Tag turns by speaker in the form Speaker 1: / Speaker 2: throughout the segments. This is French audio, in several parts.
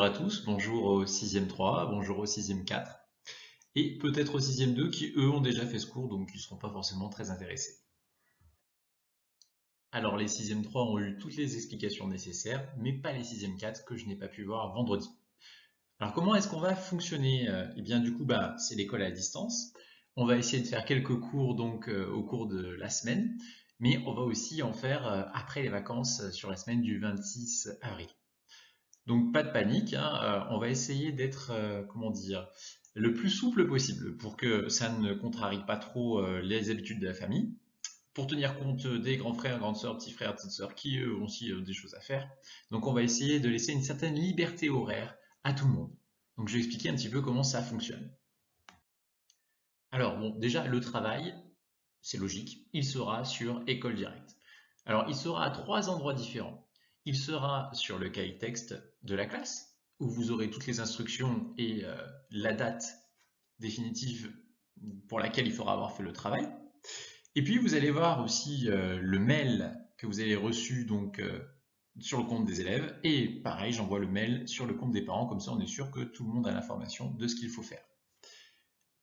Speaker 1: bonjour à tous, bonjour au 6e 3, bonjour au 6e 4, et peut-être au 6e 2 qui eux ont déjà fait ce cours, donc ils ne seront pas forcément très intéressés. Alors les 6e 3 ont eu toutes les explications nécessaires, mais pas les 6e 4 que je n'ai pas pu voir vendredi. Alors comment est-ce qu'on va fonctionner? Eh bien du coup, c'est l'école à distance. On va essayer de faire quelques cours donc au cours de la semaine, mais on va aussi en faire après les vacances sur la semaine du 26 avril. Donc pas de panique, hein, on va essayer d'être, comment dire, le plus souple possible pour que ça ne contrarie pas trop les habitudes de la famille, pour tenir compte des grands frères, grandes sœurs, petits frères, petites sœurs qui eux ont aussi des choses à faire. Donc on va essayer de laisser une certaine liberté horaire à tout le monde. Donc je vais expliquer un petit peu comment ça fonctionne. Alors bon, déjà le travail, c'est logique, il sera sur École Directe. Alors il sera à 3 endroits différents. Il sera sur le cahier texte de la classe, où vous aurez toutes les instructions et la date définitive pour laquelle il faudra avoir fait le travail. Et puis vous allez voir aussi le mail que vous avez reçu donc sur le compte des élèves. Et pareil, j'envoie le mail sur le compte des parents, comme ça on est sûr que tout le monde a l'information de ce qu'il faut faire.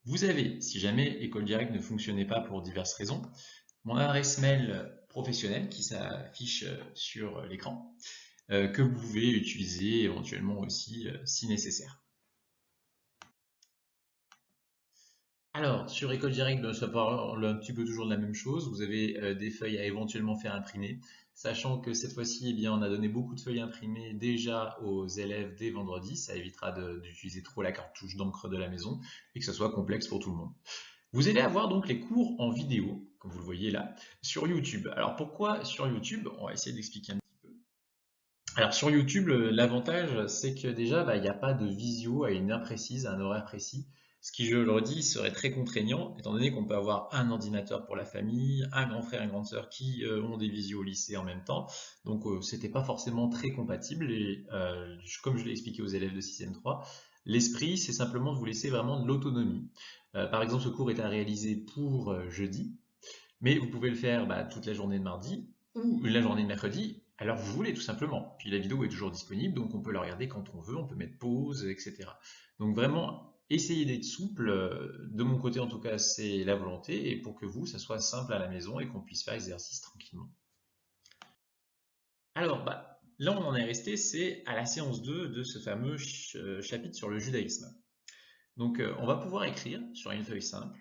Speaker 1: Vous avez, si jamais École Directe ne fonctionnait pas pour diverses raisons, mon adresse mail professionnelle qui s'affiche sur l'écran, que vous pouvez utiliser éventuellement aussi si nécessaire. Alors, sur École Directe, ça parle un petit peu toujours de la même chose. Vous avez des feuilles à éventuellement faire imprimer, sachant que cette fois-ci, eh bien, on a donné beaucoup de feuilles imprimées déjà aux élèves dès vendredi. Ça évitera d'utiliser trop la cartouche d'encre de la maison et que ce soit complexe pour tout le monde. Vous allez avoir donc les cours en vidéo, comme vous le voyez là, sur YouTube. Alors pourquoi sur YouTube? On va essayer d'expliquer un petit peu. Alors sur YouTube, l'avantage, c'est que déjà, il n'y a pas de visio à une heure précise, à un horaire précis. Ce qui, je le redis, serait très contraignant, étant donné qu'on peut avoir un ordinateur pour la famille, un grand frère, une grande sœur qui ont des visios au lycée en même temps. Donc c'était pas forcément très compatible. Et comme je l'ai expliqué aux élèves de 6e 3, l'esprit, c'est simplement de vous laisser vraiment de l'autonomie. Par exemple, ce cours est à réaliser pour jeudi, mais vous pouvez le faire toute la journée de mardi ou la journée de mercredi, alors vous voulez tout simplement. Puis la vidéo est toujours disponible, donc on peut la regarder quand on veut, on peut mettre pause, etc. Donc vraiment, essayez d'être souple. De mon côté, en tout cas, c'est la volonté, et pour que vous, ça soit simple à la maison et qu'on puisse faire exercice tranquillement. Alors, là, on en est resté, c'est à la séance 2 de ce fameux chapitre sur le judaïsme. Donc, on va pouvoir écrire sur une feuille simple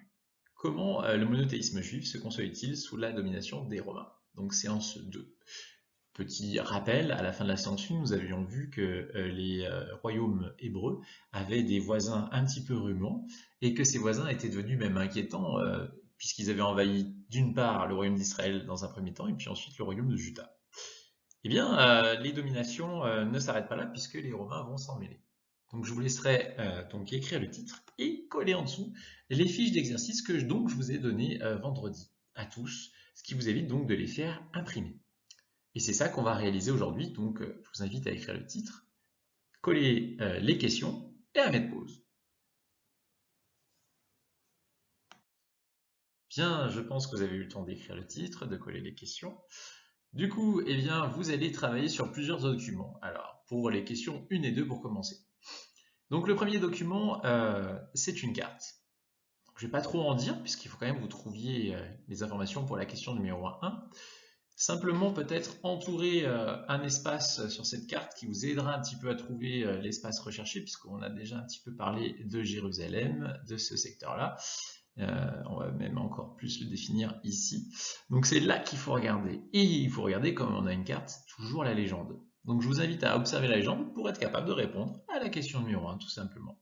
Speaker 1: comment le monothéisme juif se consolide-t-il sous la domination des Romains. Donc, séance 2. Petit rappel, à la fin de la séance 1, nous avions vu que les royaumes hébreux avaient des voisins un petit peu rumants et que ces voisins étaient devenus même inquiétants puisqu'ils avaient envahi d'une part le royaume d'Israël dans un premier temps et puis ensuite le royaume de Juda. Eh bien, les dominations ne s'arrêtent pas là puisque les Romains vont s'en mêler. Donc je vous laisserai donc écrire le titre et coller en dessous les fiches d'exercice que je vous ai données vendredi à tous, ce qui vous évite donc de les faire imprimer. Et c'est ça qu'on va réaliser aujourd'hui, donc je vous invite à écrire le titre, coller les questions et à mettre pause. Bien, je pense que vous avez eu le temps d'écrire le titre, de coller les questions. Du coup, eh bien, vous allez travailler sur plusieurs documents. Alors, pour les questions 1 et 2 pour commencer. Donc le premier document, c'est une carte. Je ne vais pas trop en dire, puisqu'il faut quand même que vous trouviez les informations pour la question numéro 1. Simplement peut-être entourer un espace sur cette carte qui vous aidera un petit peu à trouver l'espace recherché, puisqu'on a déjà un petit peu parlé de Jérusalem, de ce secteur-là. On va même encore plus le définir ici. Donc c'est là qu'il faut regarder. Et il faut regarder, comme on a une carte, toujours la légende. Donc je vous invite à observer la légende pour être capable de répondre à la question numéro 1, tout simplement.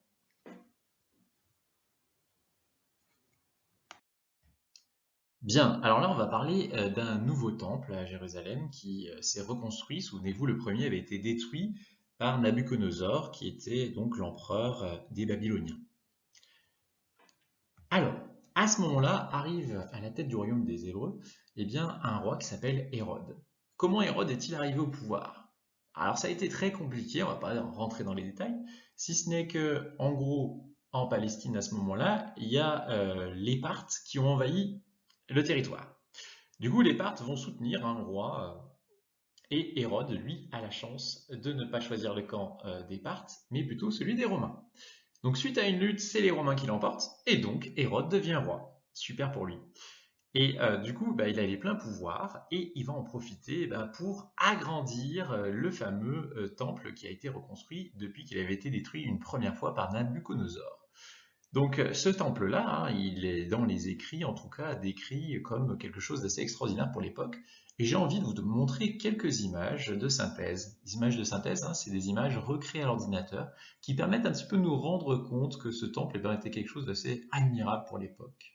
Speaker 1: Bien, alors là on va parler d'un nouveau temple à Jérusalem qui s'est reconstruit. Souvenez-vous, le premier avait été détruit par Nabuchodonosor, qui était donc l'empereur des Babyloniens. Alors, à ce moment-là, arrive à la tête du royaume des Hébreux, eh bien, un roi qui s'appelle Hérode. Comment Hérode est-il arrivé au pouvoir? Alors ça a été très compliqué, on va pas rentrer dans les détails, si ce n'est que, en gros, en Palestine à ce moment-là, il y a les Parthes qui ont envahi le territoire. Du coup, les Parthes vont soutenir un roi Et Hérode, lui, a la chance de ne pas choisir le camp des Parthes, mais plutôt celui des Romains. Donc suite à une lutte, c'est les Romains qui l'emportent, et donc Hérode devient roi. Super pour lui. Et du coup, bah, il a les pleins pouvoirs et il va en profiter bah, pour agrandir le fameux temple qui a été reconstruit depuis qu'il avait été détruit une première fois par Nabuchodonosor. Donc ce temple-là, hein, il est dans les écrits, en tout cas, décrit comme quelque chose d'assez extraordinaire pour l'époque. Et j'ai envie de vous montrer quelques images de synthèse. Les images de synthèse, hein, c'est des images recréées à l'ordinateur qui permettent un petit peu de nous rendre compte que ce temple était quelque chose d'assez admirable pour l'époque.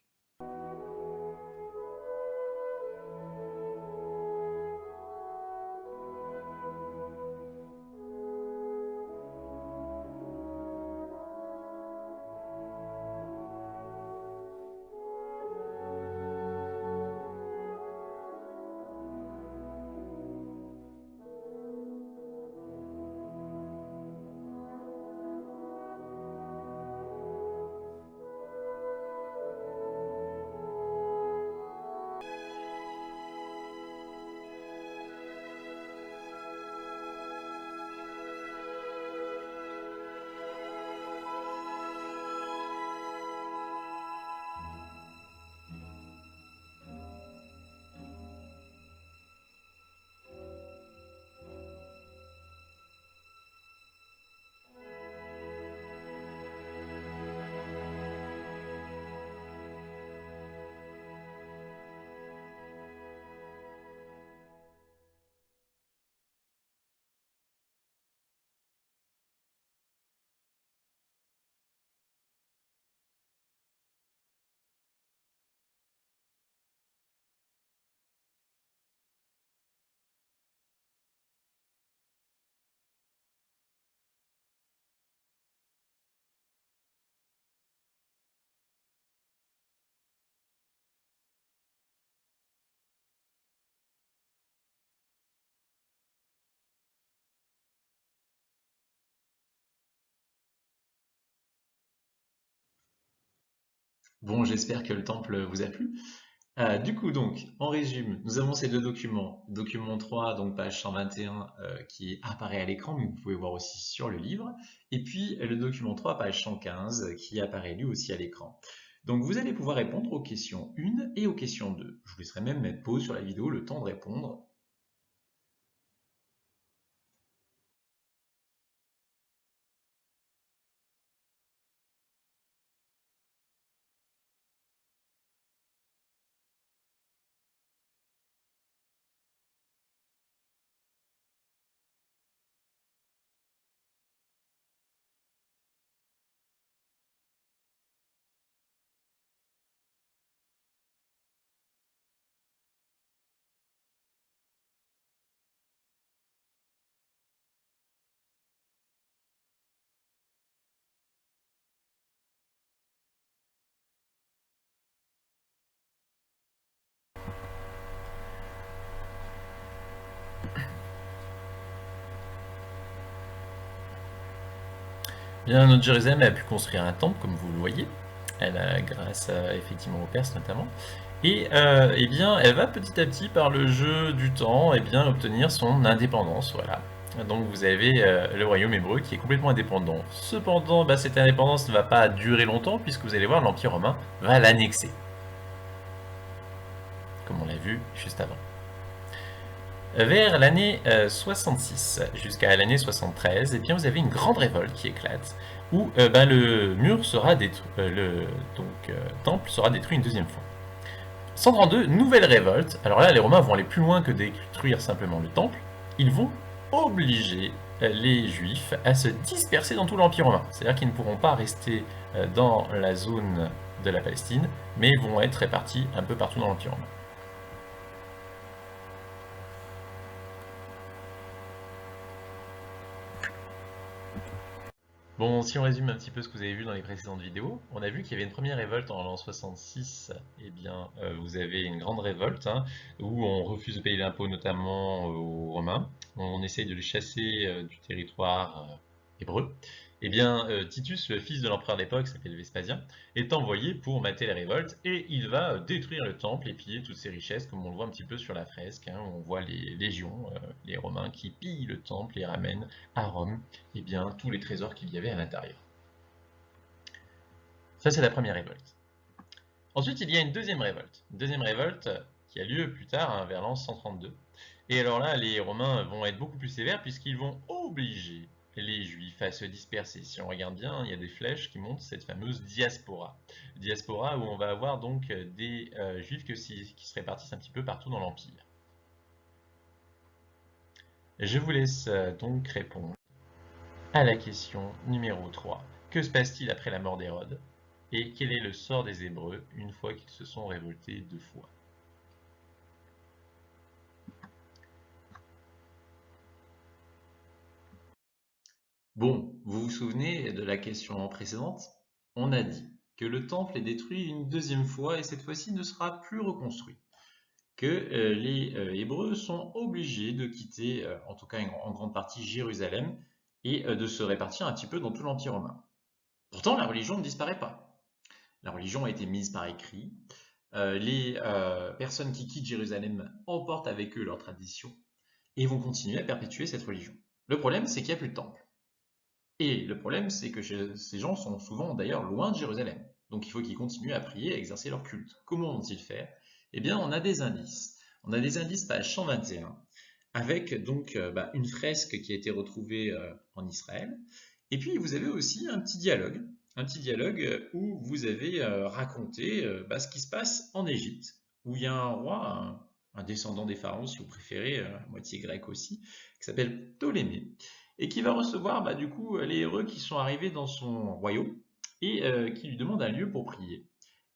Speaker 1: Bon, j'espère que le temple vous a plu. Du coup, donc, en résumé, nous avons ces deux documents. Document 3, donc page 121, qui apparaît à l'écran, mais vous pouvez voir aussi sur le livre. Et puis, le document 3, page 115, qui apparaît lui aussi à l'écran. Donc, vous allez pouvoir répondre aux questions 1 et aux questions 2. Je vous laisserai même mettre pause sur la vidéo, le temps de répondre. Bien, notre Jérusalem a pu construire un temple, comme vous le voyez. Elle a, grâce effectivement aux Perses notamment. Et eh bien, elle va petit à petit, par le jeu du temps, bien, obtenir son indépendance. Voilà. Donc vous avez le royaume hébreu qui est complètement indépendant. Cependant, bah, cette indépendance ne va pas durer longtemps, puisque vous allez voir, l'Empire romain va l'annexer, comme on l'a vu juste avant. Vers l'année 66 jusqu'à l'année 73, eh bien, vous avez une grande révolte qui éclate, où ben, le mur sera détruit, temple sera détruit une deuxième fois. 132, nouvelle révolte. Alors là, les Romains vont aller plus loin que détruire simplement le temple. Ils vont obliger les Juifs à se disperser dans tout l'Empire romain. C'est-à-dire qu'ils ne pourront pas rester dans la zone de la Palestine, mais vont être répartis un peu partout dans l'Empire romain. Bon, si on résume un petit peu ce que vous avez vu dans les précédentes vidéos, on a vu qu'il y avait une première révolte en l'an 66. Eh bien, vous avez une grande révolte hein, où on refuse de payer l'impôt, notamment aux Romains. On essaye de les chasser du territoire hébreux, eh bien Titus, le fils de l'empereur de l'époque, s'appelle Vespasien, est envoyé pour mater les révoltes et il va détruire le temple et piller toutes ses richesses, comme on le voit un petit peu sur la fresque, hein, où on voit les légions, les Romains qui pillent le temple et ramènent à Rome eh bien, tous les trésors qu'il y avait à l'intérieur. Ça, c'est la première révolte. Ensuite, il y a une deuxième révolte qui a lieu plus tard, hein, vers l'an 132. Et alors là, les Romains vont être beaucoup plus sévères puisqu'ils vont obliger les Juifs à se disperser. Si on regarde bien, il y a des flèches qui montrent cette fameuse diaspora. Diaspora où on va avoir donc des Juifs qui se répartissent un petit peu partout dans l'Empire. Je vous laisse donc répondre à la question numéro 3. Que se passe-t-il après la mort d'Hérode? Et quel est le sort des Hébreux une fois qu'ils se sont révoltés 2 fois? Bon, vous vous souvenez de la question précédente? On a dit que le temple est détruit une deuxième fois et cette fois-ci ne sera plus reconstruit. Que les Hébreux sont obligés de quitter, en tout cas en grande partie, Jérusalem et de se répartir un petit peu dans tout l'Empire romain. Pourtant, la religion ne disparaît pas. La religion a été mise par écrit. Les personnes qui quittent Jérusalem emportent avec eux leur tradition et vont continuer à perpétuer cette religion. Le problème, c'est qu'il n'y a plus de temple. Et le problème, c'est que ces gens sont souvent d'ailleurs loin de Jérusalem. Donc il faut qu'ils continuent à prier, à exercer leur culte. Comment vont-ils faire? Eh bien, on a des indices. On a des indices page 121, avec donc une fresque qui a été retrouvée en Israël. Et puis vous avez aussi un petit dialogue où vous avez raconté ce qui se passe en Égypte, où il y a un roi, un descendant des pharaons si vous préférez, à moitié grec aussi, qui s'appelle Ptolémée, et qui va recevoir du coup les Hébreux qui sont arrivés dans son royaume et qui lui demandent un lieu pour prier.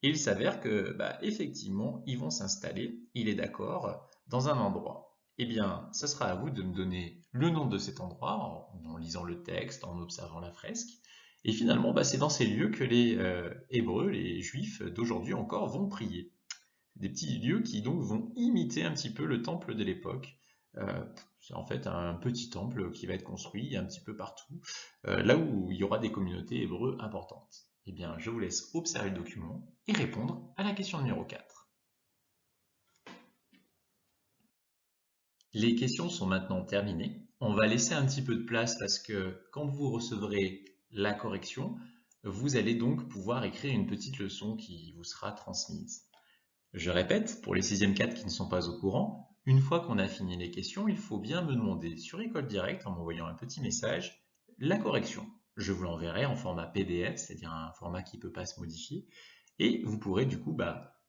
Speaker 1: Et il s'avère que effectivement ils vont s'installer, il est d'accord, dans un endroit. Eh bien, ce sera à vous de me donner le nom de cet endroit en lisant le texte, en observant la fresque. Et finalement, c'est dans ces lieux que les Hébreux, les Juifs d'aujourd'hui encore, vont prier. Des petits lieux qui donc vont imiter un petit peu le temple de l'époque. C'est en fait un petit temple qui va être construit un petit peu partout, là où il y aura des communautés hébreux importantes. Eh bien, je vous laisse observer le document et répondre à la question numéro 4. Les questions sont maintenant terminées. On va laisser un petit peu de place parce que quand vous recevrez la correction, vous allez donc pouvoir écrire une petite leçon qui vous sera transmise. Je répète, pour les 6e 4 qui ne sont pas au courant, une fois qu'on a fini les questions, il faut bien me demander sur École Directe, en m'envoyant un petit message, la correction. Je vous l'enverrai en format PDF, c'est-à-dire un format qui ne peut pas se modifier, et vous pourrez du coup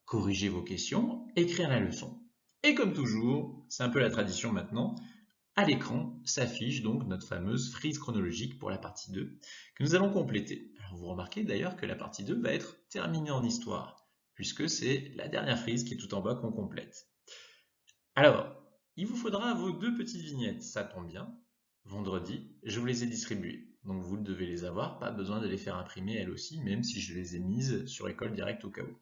Speaker 1: corriger vos questions, écrire la leçon. Et comme toujours, c'est un peu la tradition maintenant, à l'écran s'affiche donc notre fameuse frise chronologique pour la partie 2 que nous allons compléter. Alors vous remarquez d'ailleurs que la partie 2 va être terminée en histoire, puisque c'est la dernière frise qui est tout en bas qu'on complète. Alors, il vous faudra vos 2 petites vignettes, ça tombe bien. Vendredi, je vous les ai distribuées, donc vous devez les avoir, pas besoin de les faire imprimer elles aussi, même si je les ai mises sur École Directe au cas où.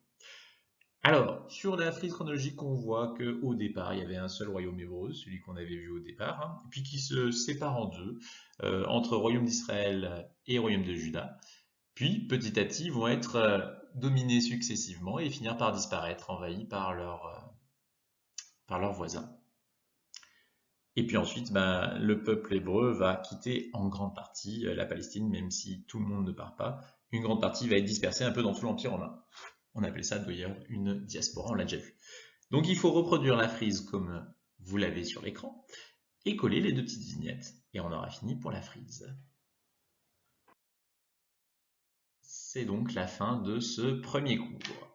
Speaker 1: Alors, sur la frise chronologique, on voit qu'au départ, il y avait un seul royaume hébreu, celui qu'on avait vu au départ, hein, puis qui se sépare en deux, entre royaume d'Israël et royaume de Juda. Puis, petit à petit, vont être dominés successivement et finir par disparaître, envahis par leurs voisins. Et puis ensuite, le peuple hébreu va quitter en grande partie la Palestine, même si tout le monde ne part pas. Une grande partie va être dispersée un peu dans tout l'Empire romain. On appelle ça d'ailleurs une diaspora, on l'a déjà vu. Donc il faut reproduire la frise comme vous l'avez sur l'écran et coller les 2 petites vignettes. Et on aura fini pour la frise. C'est donc la fin de ce premier cours.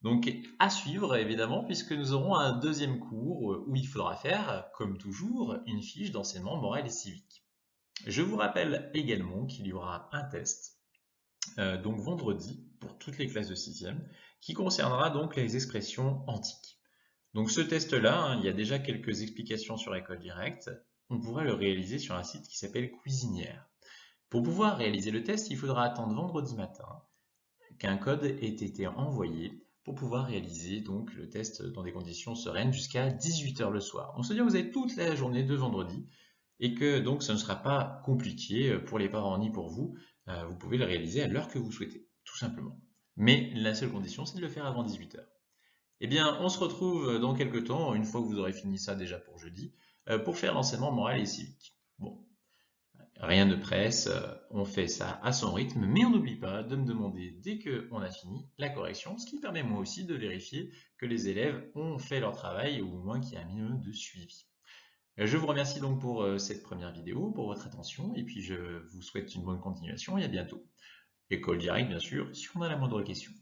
Speaker 1: Donc à suivre évidemment puisque nous aurons un 2e cours où il faudra faire, comme toujours, une fiche d'enseignement moral et civique. Je vous rappelle également qu'il y aura un test donc vendredi pour toutes les classes de 6e qui concernera donc les expressions antiques. Donc ce test-là, il y a déjà quelques explications sur École Directe. On pourra le réaliser sur un site qui s'appelle Cuisinière. Pour pouvoir réaliser le test, il faudra attendre vendredi matin qu'un code ait été envoyé pour pouvoir réaliser donc le test dans des conditions sereines jusqu'à 18 h le soir. Donc c'est-à-dire que vous avez toute la journée de vendredi et que donc ce ne sera pas compliqué pour les parents ni pour vous. Vous pouvez le réaliser à l'heure que vous souhaitez, tout simplement. Mais la seule condition, c'est de le faire avant 18 heures. Eh bien, on se retrouve dans quelques temps, une fois que vous aurez fini ça déjà pour jeudi, pour faire l'enseignement moral et civique. Bon, rien ne presse, on fait ça à son rythme, mais on n'oublie pas de me demander dès qu'on a fini la correction, ce qui permet moi aussi de vérifier que les élèves ont fait leur travail ou au moins qu'il y a un minimum de suivi. Je vous remercie donc pour cette première vidéo, pour votre attention, et puis je vous souhaite une bonne continuation et à bientôt. École directe, bien sûr, si on a la moindre question.